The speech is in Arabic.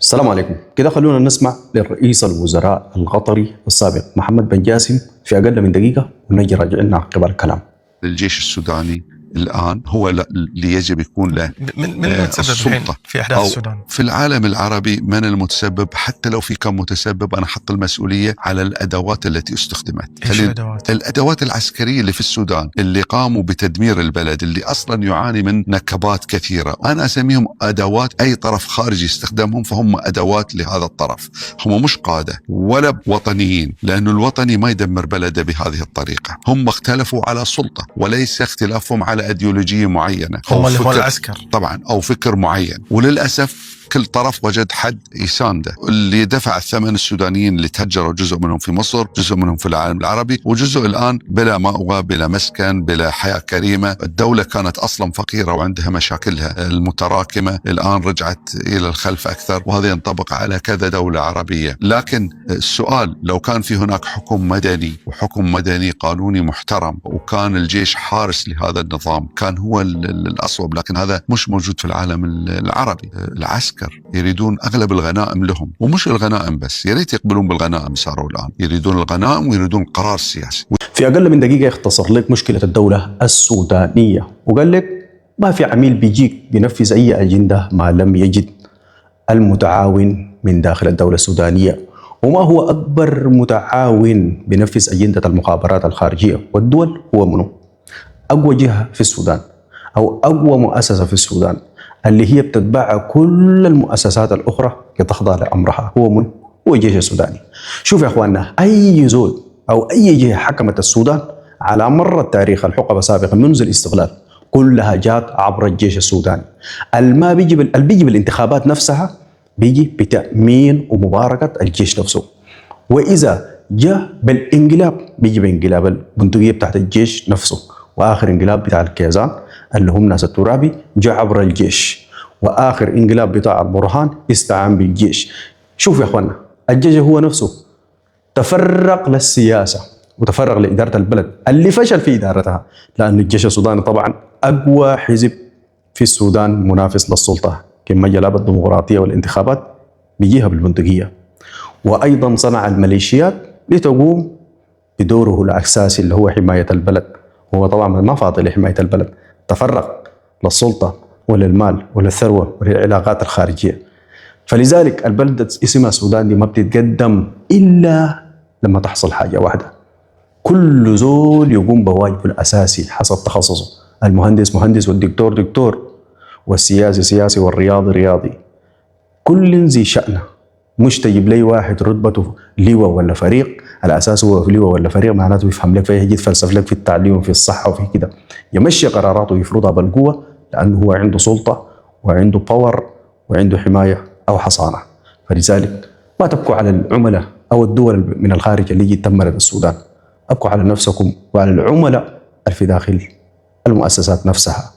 السلام عليكم. كده خلونا نسمع للرئيس الوزراء القطري السابق محمد بن جاسم في أقل من دقيقة ونجي راجعين نعقب الكلام. الجيش السوداني الآن هو اللي يجب يكون له من المتسبب الحين في أحداث السودان؟ في العالم العربي من المتسبب؟ حتى لو في كم متسبب أنا حط المسؤولية على الأدوات التي استخدمت. الأدوات العسكرية اللي في السودان اللي قاموا بتدمير البلد اللي أصلا يعاني من نكبات كثيرة، أنا أسميهم أدوات أي طرف خارجي يستخدمهم، فهم أدوات لهذا الطرف، هم مش قادة ولا وطنيين، لأنه الوطني ما يدمر بلده بهذه الطريقة. هم اختلفوا على سلطة وليس اختلافهم على أيديولوجية معينة، هم اللي هو العسكر طبعا أو فكر معين، وللأسف كل طرف وجد حد يسانده. اللي دفع الثمن السودانيين اللي تهجروا، جزء منهم في مصر، جزء منهم في العالم العربي، وجزء الآن بلا مأوى، بلا مسكن، بلا حياة كريمة. الدولة كانت أصلا فقيرة وعندها مشاكلها المتراكمة، الآن رجعت إلى الخلف أكثر، وهذا ينطبق على كذا دولة عربية. لكن السؤال، لو كان في هناك حكم مدني وحكم مدني قانوني محترم وكان الجيش حارس لهذا النظام، كان هو الأصوب، لكن هذا مش موجود في العالم العربي. العسكر يريدون أغلب الغنائم لهم، ومش الغنائم بس، يريد يقبلون بالغنائم. صاروا الآن يريدون الغنائم ويريدون قرار سياسي. في أقل من دقيقة يختصر لك مشكلة الدولة السودانية، وقال لك ما في عميل بيجيك بينفذ أي أجندة ما لم يجد المتعاون من داخل الدولة السودانية. وما هو أكبر متعاون بينفذ أجندة المخابرات الخارجية والدول؟ هو منه؟ أقوى جهة في السودان أو أقوى مؤسسة في السودان اللي هي بتتبع كل المؤسسات الأخرى لتخضع لأمرها، هو من؟ هو الجيش السوداني. شوف يا أخواننا، أي زول أو أي جهة حكمت السودان على مر التاريخ، الحقبة سابقا منذ الاستقلال، كلها جات عبر الجيش السوداني. اللي بيجي بالانتخابات نفسها بيجي بتأمين ومباركة الجيش نفسه، وإذا جاء بالانقلاب بيجي بانقلاب البندقية بتاعت الجيش نفسه. وآخر انقلاب بتاع الكيزان اللي هم ناس الترابي جاء عبر الجيش، وآخر انقلاب بتاع البرهان استعان بالجيش. شوف يا أخوانا، الجيش هو نفسه تفرق للسياسة وتفرق لإدارة البلد اللي فشل في إدارتها، لأن الجيش السوداني طبعا أقوى حزب في السودان منافس للسلطة، كما جلب الديمقراطية والانتخابات بيجيها بالبندقية. وأيضا صنع الميليشيات لتقوم بدوره الأساسي اللي هو حماية البلد. هو طبعا ما فاضي لحماية البلد، تفرق للسلطة وللمال وللثروة وللعلاقات الخارجية. فلذلك البلد اسمها السودان دي ما بتتقدم إلا لما تحصل حاجة واحدة: كل زول يقوم بواجبه الأساسي حسب تخصصه. المهندس مهندس، والدكتور دكتور، والسياسي سياسي، والرياضي رياضي. كل ذي شأنه، مش تجيب لي واحد رتبته لواء ولا فريق، على أساس هو في لواء ولا فريق معناته يفهم لك فيه، يجي يتفلسف لك في التعليم وفي الصحة وفي كده، يمشي قراراته ويفرضها بالقوة، لأنه هو عنده سلطة وعنده باور وعنده حماية أو حصانة. فلذلك ما تبكوا على العملاء أو الدول من الخارج اللي يجي تدمر السودان، أبكوا على نفسكم وعلى العملاء في داخل المؤسسات نفسها.